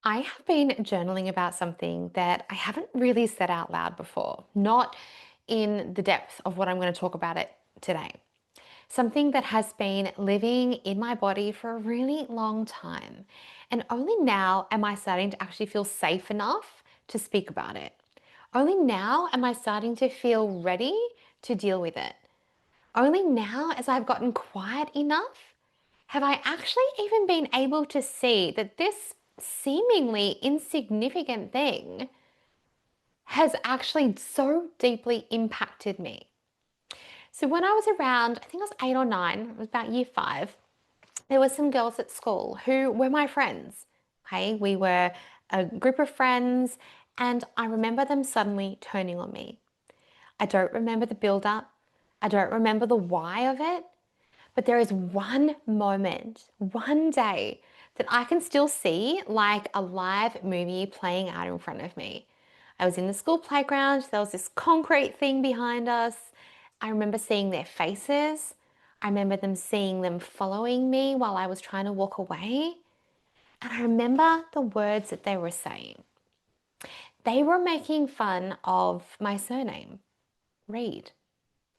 I have been journaling about something that I haven't really said out loud before, not in the depth of what I'm going to talk about it today. Something that has been living in my body for a really long time. And only now am I starting to actually feel safe enough to speak about it. Only now am I starting to feel ready to deal with it. Only now, as I've gotten quiet enough, have I actually even been able to see that this seemingly insignificant thing has actually so deeply impacted me. So when I was around, I think I was 8 or 9, it was about year 5, there were some girls at school who were my friends. Okay, we were a group of friends, and I remember them suddenly turning on me. I don't remember the build up. I don't remember the why of it. But there is one moment, one day that I can still see like a live movie playing out in front of me. I was in the school playground. There was this concrete thing behind us. I remember seeing their faces. I remember them seeing them following me while I was trying to walk away. And I remember the words that they were saying. They were making fun of my surname, Reed.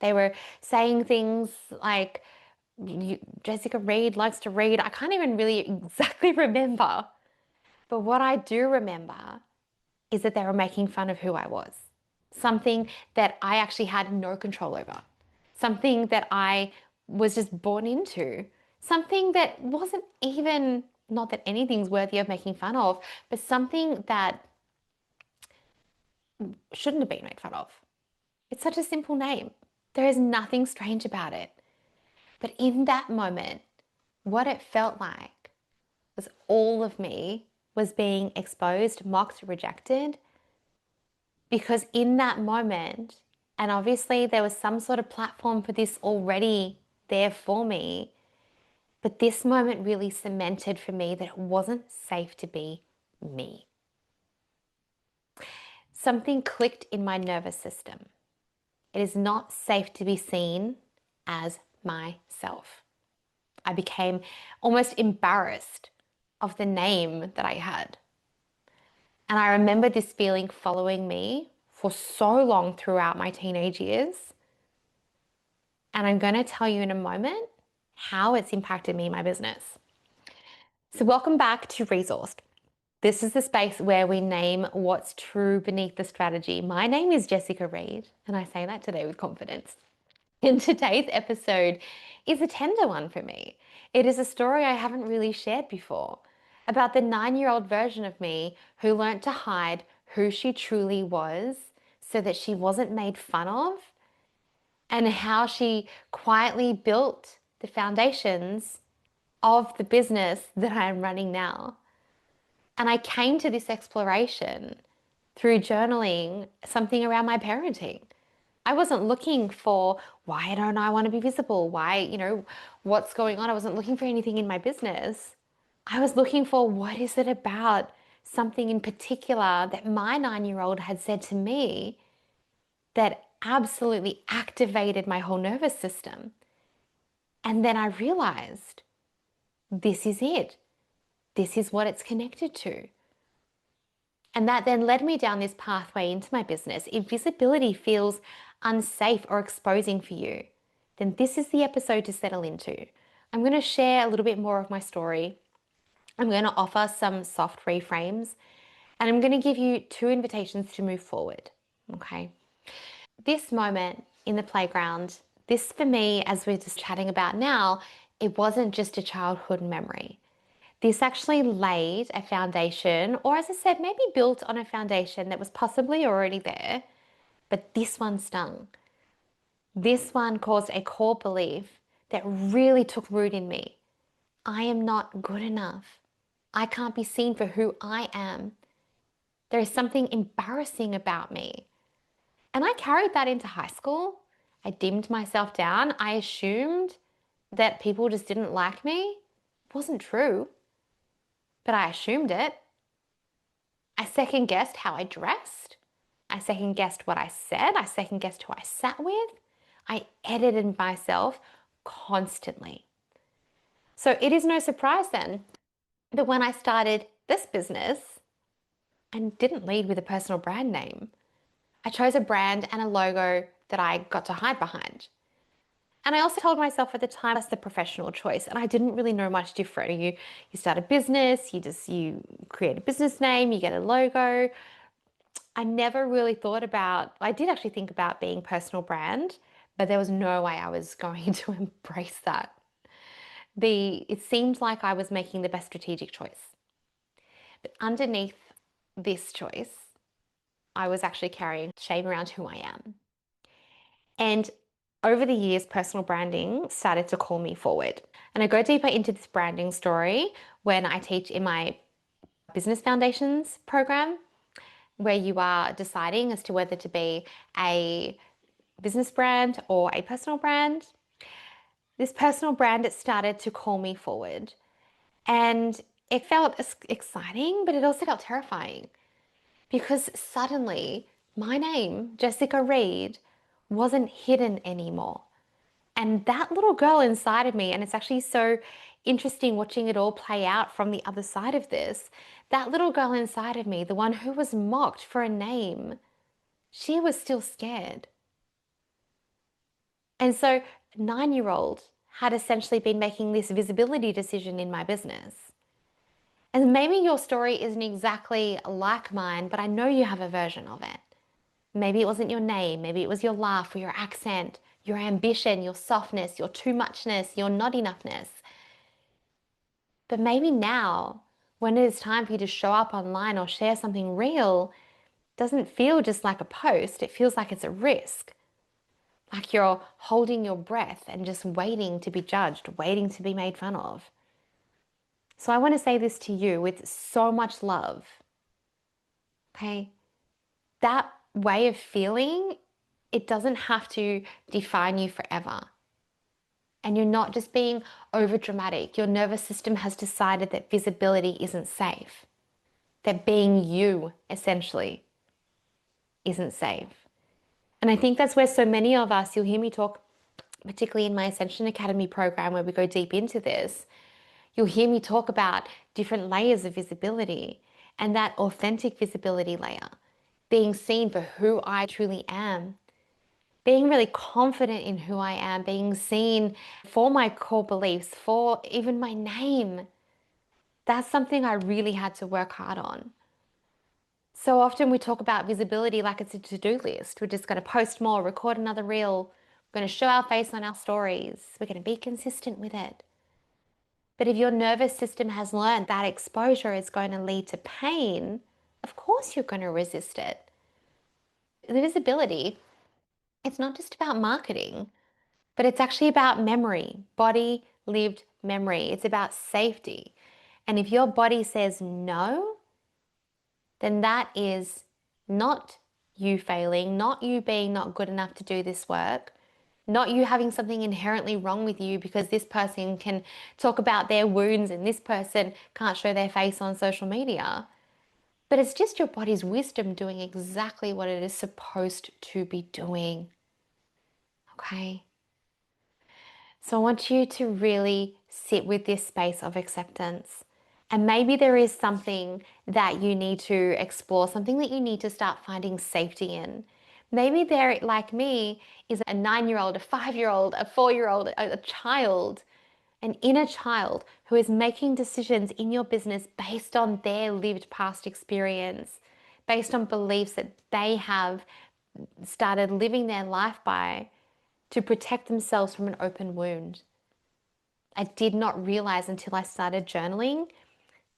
They were saying things like, Jessica Reed likes to read. I can't even really exactly remember. But what I do remember is that they were making fun of who I was. Something that I actually had no control over. Something that I was just born into. Something that wasn't even, not that anything's worthy of making fun of, but something that shouldn't have been made fun of. It's such a simple name. There is nothing strange about it. But in that moment, what it felt like was all of me was being exposed, mocked, rejected. Because in that moment, and obviously there was some sort of platform for this already there for me, but this moment really cemented for me that it wasn't safe to be me. Something clicked in my nervous system. It is not safe to be seen as myself. I became almost embarrassed of the name that I had. And I remember this feeling following me for so long throughout my teenage years. And I'm going to tell you in a moment how it's impacted me in my business. So, welcome back to Resourced. This is the space where we name what's true beneath the strategy. My name is Jessica Reed, and I say that today with confidence. And today's episode is a tender one for me. It is a story I haven't really shared before about the 9-year-old version of me who learnt to hide who she truly was so that she wasn't made fun of, and how she quietly built the foundations of the business that I'm running now. And I came to this exploration through journaling something around my parenting. I wasn't looking for why don't I want to be visible? Why, what's going on? I wasn't looking for anything in my business. I was looking for what is it about something in particular that my 9-year-old had said to me that absolutely activated my whole nervous system. And then I realized this is it. This is what it's connected to. And that then led me down this pathway into my business. If visibility feels unsafe or exposing for you, then this is the episode to settle into. I'm going to share a little bit more of my story. I'm going to offer some soft reframes, and I'm going to give you 2 invitations to move forward. Okay. This moment in the playground, this for me, as we're just chatting about now, it wasn't just a childhood memory. This actually laid a foundation, or as I said, maybe built on a foundation that was possibly already there, but this one stung. This one caused a core belief that really took root in me. I am not good enough. I can't be seen for who I am. There is something embarrassing about me. And I carried that into high school. I dimmed myself down. I assumed that people just didn't like me. It wasn't true, but I assumed it. I second guessed how I dressed. I second guessed what I said. I second guessed who I sat with. I edited myself constantly. So it is no surprise then that when I started this business, and didn't lead with a personal brand name. I chose a brand and a logo that I got to hide behind. And I also told myself at the time that's the professional choice. And I didn't really know much different. You start a business, you create a business name, you get a logo. I never really thought about, I did actually think about being personal brand, but there was no way I was going to embrace that. It seemed like I was making the best strategic choice. But underneath this choice, I was actually carrying shame around who I am. And over the years, personal branding started to call me forward. And I go deeper into this branding story when I teach in my business foundations program, where you are deciding as to whether to be a business brand or a personal brand. This personal brand, it started to call me forward. And it felt exciting, but it also felt terrifying because suddenly my name, Jessica Reed, wasn't hidden anymore. And that little girl inside of me, and it's actually so interesting watching it all play out from the other side of this, that little girl inside of me, the one who was mocked for a name, she was still scared. And so, 9-year-old had essentially been making this visibility decision in my business. And maybe your story isn't exactly like mine, but I know you have a version of it. Maybe it wasn't your name, maybe it was your laugh or your accent, your ambition, your softness, your too muchness, your not enoughness. But maybe now, when it is time for you to show up online or share something real, it doesn't feel just like a post, it feels like it's a risk. Like you're holding your breath and just waiting to be judged, waiting to be made fun of. So I want to say this to you with so much love. Okay? That way of feeling, it doesn't have to define you forever. And you're not just being over dramatic. Your nervous system has decided that visibility isn't safe, that being you essentially isn't safe. And I think that's where so many of us, you'll hear me talk, particularly in my Ascension Academy program where we go deep into this, you'll hear me talk about different layers of visibility and that authentic visibility layer, being seen for who I truly am, being really confident in who I am, being seen for my core beliefs, for even my name. That's something I really had to work hard on. So often we talk about visibility like it's a to-do list. We're just going to post more, record another reel. We're going to show our face on our stories. We're going to be consistent with it. But if your nervous system has learned that exposure is going to lead to pain, of course you're going to resist it. The visibility, it's not just about marketing, but it's actually about memory, body lived memory. It's about safety. And if your body says no, then that is not you failing, not you being not good enough to do this work, not you having something inherently wrong with you because this person can talk about their wounds and this person can't show their face on social media. But it's just your body's wisdom doing exactly what it is supposed to be doing. Okay? So I want you to really sit with this space of acceptance. And maybe there is something that you need to explore, something that you need to start finding safety in. Maybe there, like me, is a 9-year-old, a 5-year-old, a 4-year-old, a child, an inner child who is making decisions in your business based on their lived past experience, based on beliefs that they have started living their life by to protect themselves from an open wound. I did not realize until I started journaling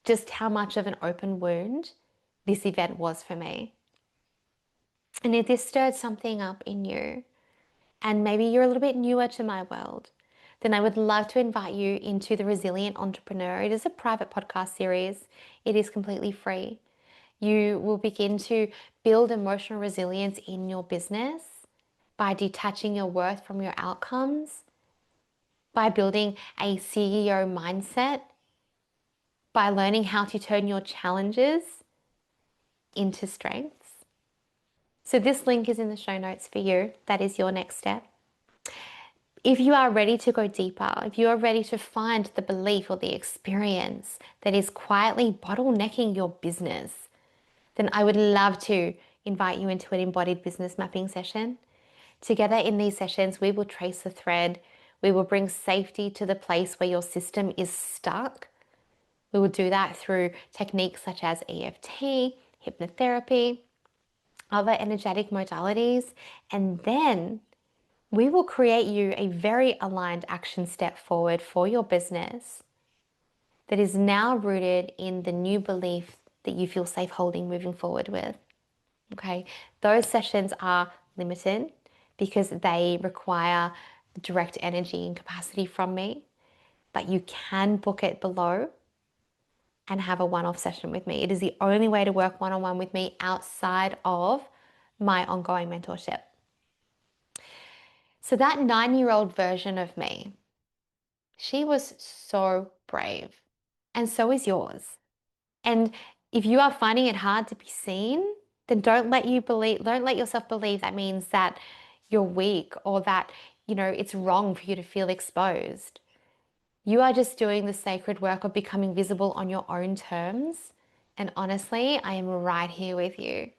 just how much of an open wound this event was for me. And if this stirred something up in you, and maybe you're a little bit newer to my world, then I would love to invite you into the Resilient Entrepreneur. It is a private podcast series. It is completely free. You will begin to build emotional resilience in your business by detaching your worth from your outcomes, by building a CEO mindset, by learning how to turn your challenges into strengths. So this link is in the show notes for you. That is your next step. If you are ready to go deeper, if you are ready to find the belief or the experience that is quietly bottlenecking your business, then I would love to invite you into an embodied business mapping session. Together in these sessions, we will trace the thread. We will bring safety to the place where your system is stuck. We will do that through techniques such as EFT, hypnotherapy, other energetic modalities, and then we will create you a very aligned action step forward for your business that is now rooted in the new belief that you feel safe holding moving forward with. Okay, those sessions are limited because they require direct energy and capacity from me, but you can book it below and have a one-off session with me. It is the only way to work one-on-one with me outside of my ongoing mentorship. So that 9-year-old version of me, she was so brave, and so is yours. And if you are finding it hard to be seen, then don't let yourself believe that means that you're weak or that, it's wrong for you to feel exposed. You are just doing the sacred work of becoming visible on your own terms. And honestly, I am right here with you.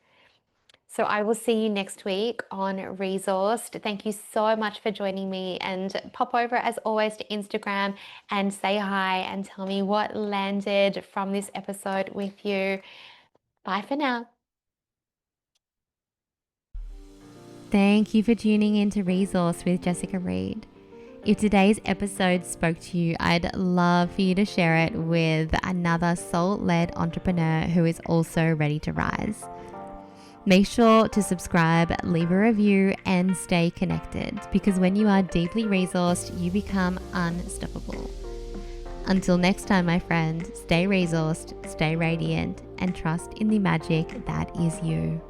So I will see you next week on Resourced. Thank you so much for joining me, and pop over as always to Instagram and say hi and tell me what landed from this episode with you. Bye for now. Thank you for tuning in to Resource with Jessica Reed. If today's episode spoke to you, I'd love for you to share it with another soul-led entrepreneur who is also ready to rise. Make sure to subscribe, leave a review, and stay connected, because when you are deeply resourced, you become unstoppable. Until next time, my friend, stay resourced, stay radiant, and trust in the magic that is you.